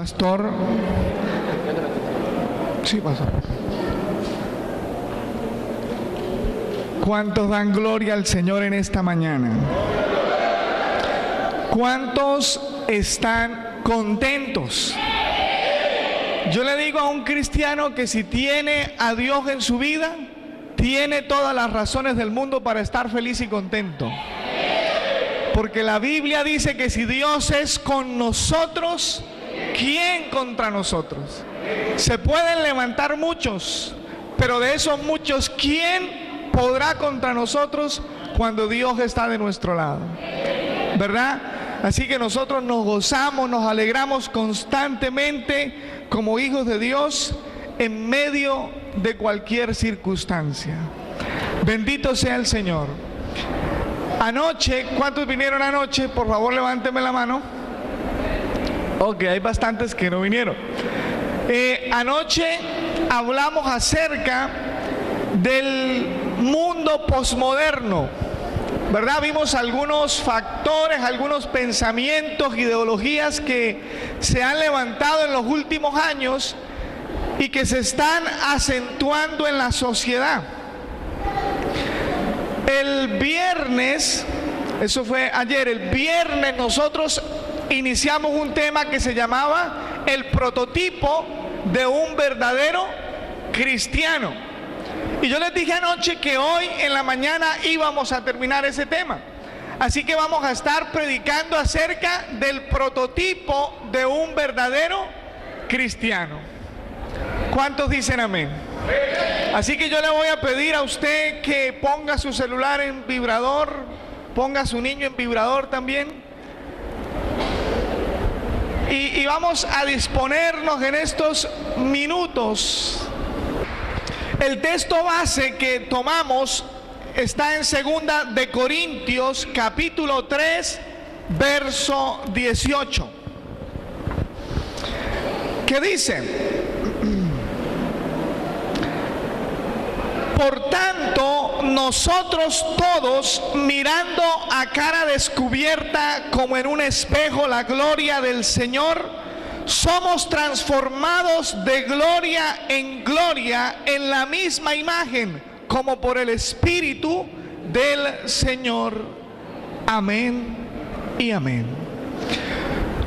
Pastor. Sí, pastor. ¿Cuántos dan gloria al Señor en esta mañana? ¿Cuántos están contentos? Yo le digo a un cristiano que si tiene a Dios en su vida, tiene todas las razones del mundo para estar feliz y contento. Porque la Biblia dice que si Dios es con nosotros, ¿quién contra nosotros? Se pueden levantar muchos, pero de esos muchos, ¿quién podrá contra nosotros cuando Dios está de nuestro lado? ¿Verdad? Así que nosotros nos gozamos, nos alegramos constantemente como hijos de Dios en medio de cualquier circunstancia. Bendito sea el Señor. Anoche, ¿cuántos vinieron anoche? Por favor, levánteme la mano. Ok, hay bastantes que no vinieron. Anoche hablamos acerca del mundo posmoderno, ¿verdad? Vimos algunos factores, algunos pensamientos, ideologías que se han levantado en los últimos años y que se están acentuando en la sociedad. El viernes, eso fue ayer, el viernes nosotros iniciamos un tema que se llamaba el prototipo de un verdadero cristiano. Y yo les dije anoche que hoy en la mañana íbamos a terminar ese tema. Así que vamos a estar predicando acerca del prototipo de un verdadero cristiano. ¿Cuántos dicen amén? Así que yo le voy a pedir a usted que ponga su celular en vibrador, ponga a su niño en vibrador también. Y vamos a disponernos en estos minutos. El texto base que tomamos está en 2 de Corintios, capítulo 3, verso 18. ¿Qué dice? Por tanto, nosotros todos, mirando a cara descubierta como en un espejo la gloria del Señor, somos transformados de gloria en la misma imagen, como por el Espíritu del Señor. Amén y amén.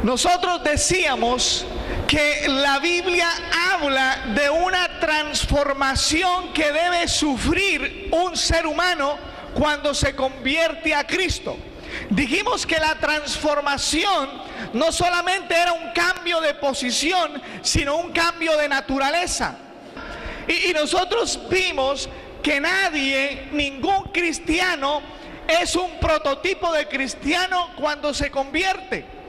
Nosotros decíamos que la Biblia habla de una transformación que debe sufrir un ser humano cuando se convierte a Cristo. Dijimos que la transformación no solamente era un cambio de posición, sino un cambio de naturaleza. Y nosotros vimos que nadie, ningún cristiano, es un prototipo de cristiano cuando se convierte.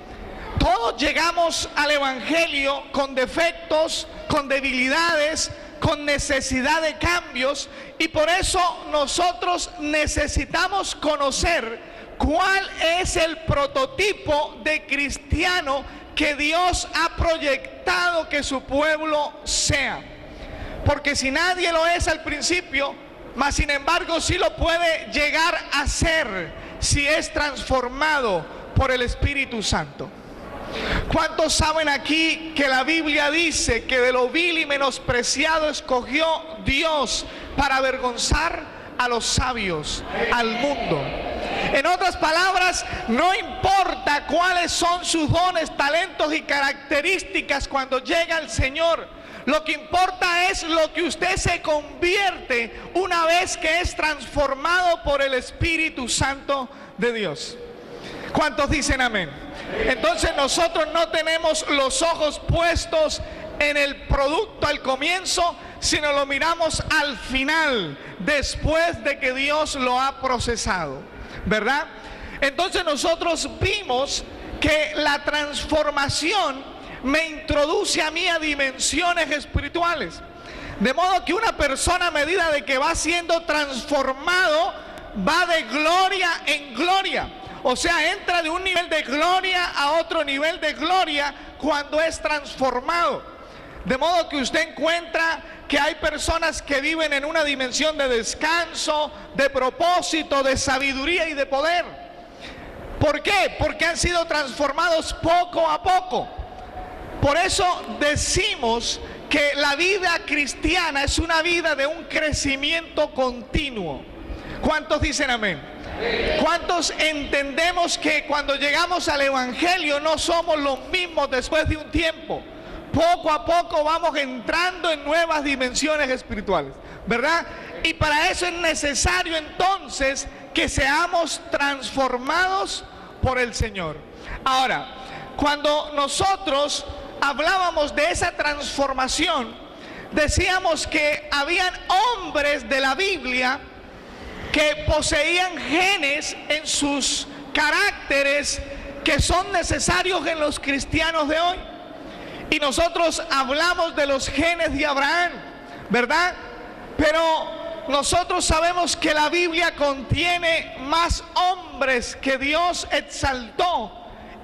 Todos llegamos al Evangelio con defectos, con debilidades, con necesidad de cambios, y por eso nosotros necesitamos conocer cuál es el prototipo de cristiano que Dios ha proyectado que su pueblo sea. Porque si nadie lo es al principio, mas sin embargo sí lo puede llegar a ser si es transformado por el Espíritu Santo. ¿Cuántos saben aquí que la Biblia dice que de lo vil y menospreciado escogió Dios para avergonzar a los sabios, al mundo? En otras palabras, no importa cuáles son sus dones, talentos y características cuando llega el Señor. Lo que importa es lo que usted se convierte una vez que es transformado por el Espíritu Santo de Dios. ¿Cuántos dicen amén? Entonces nosotros no tenemos los ojos puestos en el producto al comienzo, sino lo miramos al final, después de que Dios lo ha procesado, ¿verdad? Entonces nosotros vimos que la transformación me introduce a mí a dimensiones espirituales. De modo que una persona, a medida de que va siendo transformado, va de gloria en gloria. O sea, entra de un nivel de gloria a otro nivel de gloria cuando es transformado. De modo que usted encuentra que hay personas que viven en una dimensión de descanso, de propósito, de sabiduría y de poder. ¿Por qué? Porque han sido transformados poco a poco. Por eso decimos que la vida cristiana es una vida de un crecimiento continuo. ¿Cuántos dicen amén? ¿Cuántos entendemos que cuando llegamos al Evangelio no somos los mismos después de un tiempo? Poco a poco vamos entrando en nuevas dimensiones espirituales, ¿verdad? Y para eso es necesario entonces que seamos transformados por el Señor. Ahora, cuando nosotros hablábamos de esa transformación, decíamos que habían hombres de la Biblia que poseían genes en sus caracteres que son necesarios en los cristianos de hoy. Y nosotros hablamos de los genes de Abraham, ¿verdad? Pero nosotros sabemos que la Biblia contiene más hombres que Dios exaltó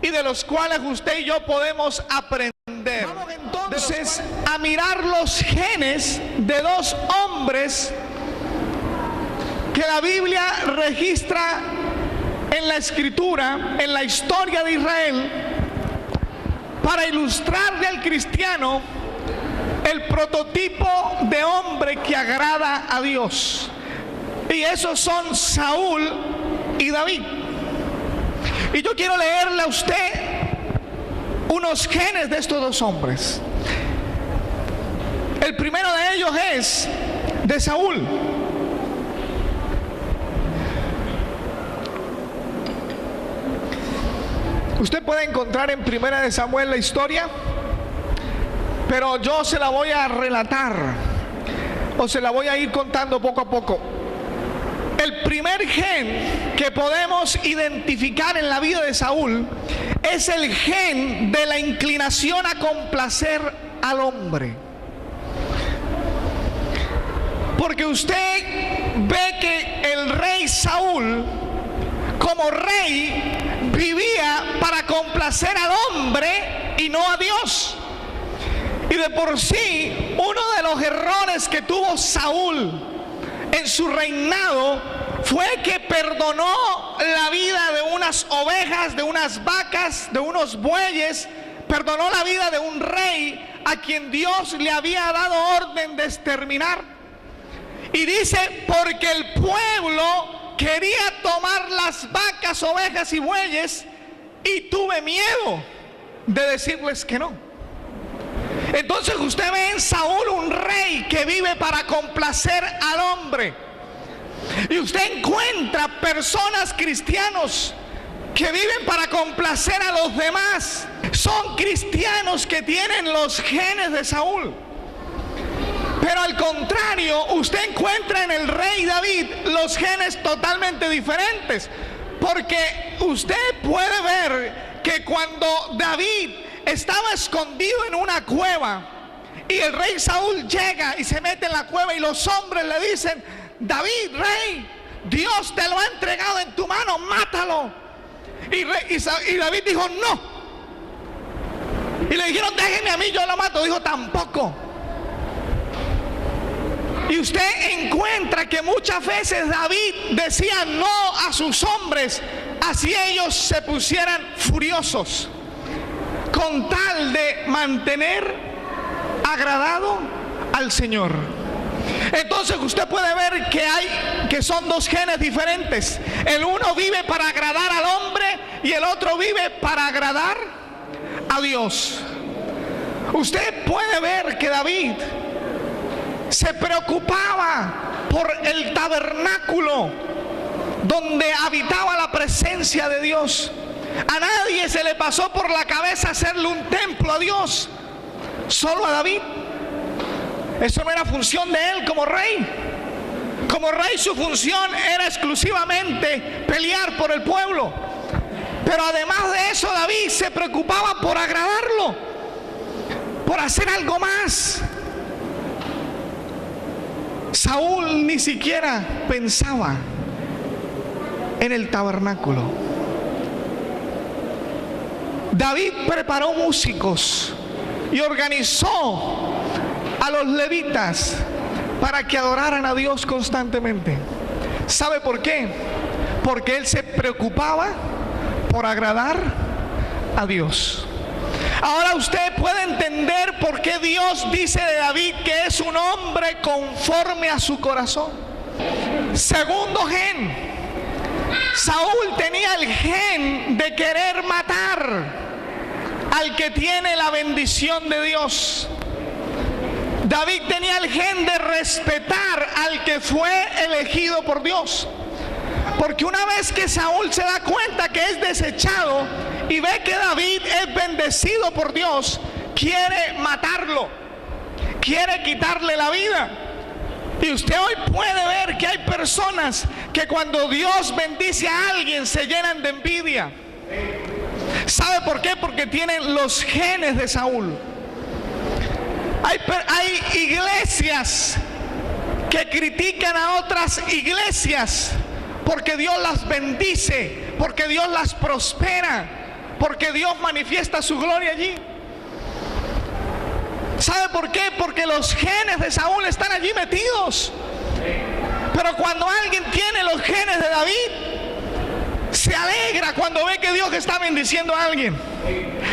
y de los cuales usted y yo podemos aprender. Vamos entonces a mirar los genes de dos hombres que la Biblia registra en la Escritura, en la historia de Israel, para ilustrarle al cristiano el prototipo de hombre que agrada a Dios. Y esos son Saúl y David. Y yo quiero leerle a usted unos genes de estos dos hombres. El primero de ellos es de Saúl. Usted puede encontrar en Primera de Samuel la historia, pero yo se la voy a relatar o se la voy a ir contando poco a poco. El primer gen que podemos identificar en la vida de Saúl es el gen de la inclinación a complacer al hombre. Porque usted ve que el rey Saúl, como rey, vivía para complacer al hombre y no a Dios. Y de por sí, uno de los errores que tuvo Saúl en su reinado fue que perdonó la vida de unas ovejas, de unas vacas, de unos bueyes. Perdonó la vida de un rey a quien Dios le había dado orden de exterminar. Y dice, porque el pueblo quería tomar las vacas, ovejas y bueyes, y tuve miedo de decirles que no. Entonces usted ve en Saúl un rey que vive para complacer al hombre. Y usted encuentra personas cristianos que viven para complacer a los demás. Son cristianos que tienen los genes de Saúl. Pero al contrario, usted encuentra en el rey David los genes totalmente diferentes. Porque usted puede ver que cuando David estaba escondido en una cueva y el rey Saúl llega y se mete en la cueva y los hombres le dicen, David, rey, Dios te lo ha entregado en tu mano, mátalo. Y David dijo, no. Y le dijeron, déjeme a mí, yo lo mato. Dijo, tampoco. Y usted encuentra que muchas veces David decía no a sus hombres, así ellos se pusieran furiosos, con tal de mantener agradado al Señor. Entonces usted puede ver que son dos genes diferentes. El uno vive para agradar al hombre y el otro vive para agradar a Dios. Usted puede ver que David se preocupaba por el tabernáculo donde habitaba la presencia de Dios. A nadie se le pasó por la cabeza hacerle un templo a Dios, solo a David. Eso no era función de él como rey. Como rey su función era exclusivamente pelear por el pueblo. Pero además de eso, David se preocupaba por agradarlo, por hacer algo más. Saúl ni siquiera pensaba en el tabernáculo. David preparó músicos y organizó a los levitas para que adoraran a Dios constantemente. ¿Sabe por qué? Porque él se preocupaba por agradar a Dios. Ahora usted puede entender por qué Dios dice de David que es un hombre conforme a su corazón. Segundo gen, Saúl tenía el gen de querer matar al que tiene la bendición de Dios. David tenía el gen de respetar al que fue elegido por Dios. Porque una vez que Saúl se da cuenta que es desechado y ve que David es bendecido por Dios, quiere matarlo, quiere quitarle la vida. Y usted hoy puede ver que hay personas que cuando Dios bendice a alguien se llenan de envidia. ¿Sabe por qué? Porque tienen los genes de Saúl. Hay iglesias que critican a otras iglesias porque Dios las bendice, porque Dios las prospera, porque Dios manifiesta su gloria allí. ¿Sabe por qué? Porque los genes de Saúl están allí metidos. Pero cuando alguien tiene los genes de David, se alegra cuando ve que Dios está bendiciendo a alguien.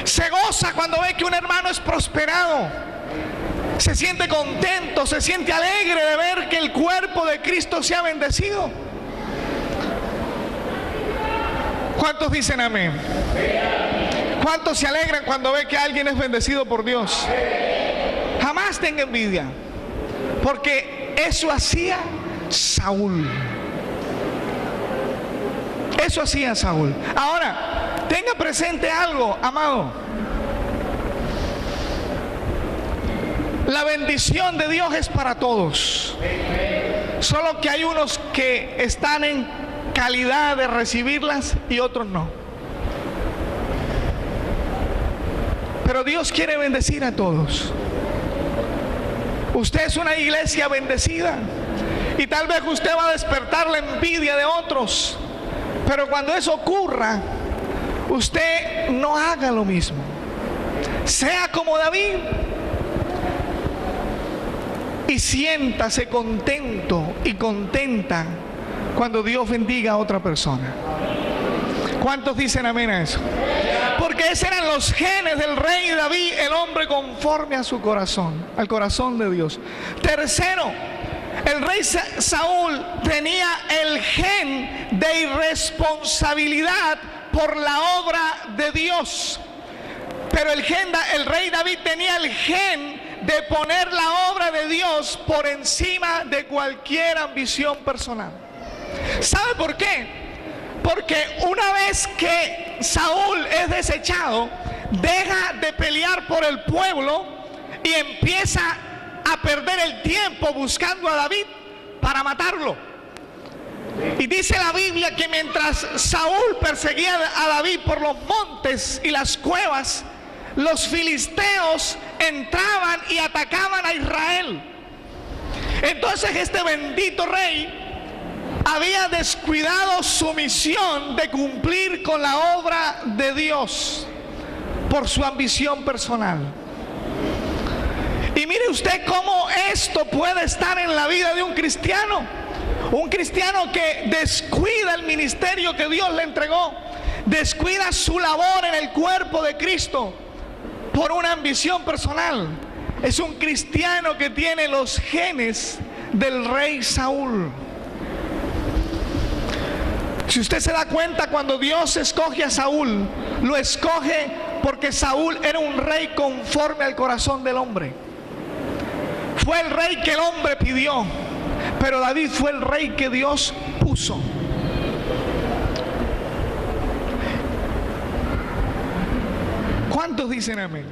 Se goza cuando ve que un hermano es prosperado. Se siente contento, se siente alegre de ver que el cuerpo de Cristo se ha bendecido. ¿Cuántos dicen amén? ¿Cuántos se alegran cuando ve que alguien es bendecido por Dios? Jamás tenga envidia, porque eso hacía Saúl. Eso hacía Saúl. Ahora, tenga presente algo, amado. La bendición de Dios es para todos. Solo que hay unos que están en calidad de recibirlas y otros no. Pero Dios quiere bendecir a todos. Usted es una iglesia bendecida y tal vez usted va a despertar la envidia de otros. Pero cuando eso ocurra, usted no haga lo mismo. Sea como David y siéntase contento y contenta cuando Dios bendiga a otra persona. ¿Cuántos dicen amén a eso? Porque esos eran los genes del rey David, el hombre conforme a su corazón, al corazón de Dios. Tercero, el rey Saúl tenía el gen de irresponsabilidad por la obra de Dios. Pero el rey David tenía el gen de poner la obra de Dios por encima de cualquier ambición personal. ¿Sabe por qué? Porque una vez que Saúl es desechado, deja de pelear por el pueblo y empieza a perder el tiempo buscando a David para matarlo. Y dice la Biblia que mientras Saúl perseguía a David por los montes y las cuevas, los filisteos entraban y atacaban a Israel. Entonces este bendito rey había descuidado su misión de cumplir con la obra de Dios por su ambición personal. Y mire usted cómo esto puede estar en la vida de un cristiano. Un cristiano que descuida el ministerio que Dios le entregó, descuida su labor en el cuerpo de Cristo por una ambición personal. Es un cristiano que tiene los genes del rey Saúl. Si usted se da cuenta, cuando Dios escoge a Saúl, lo escoge porque Saúl era un rey conforme al corazón del hombre. Fue el rey que el hombre pidió, pero David fue el rey que Dios puso. ¿Cuántos dicen amén?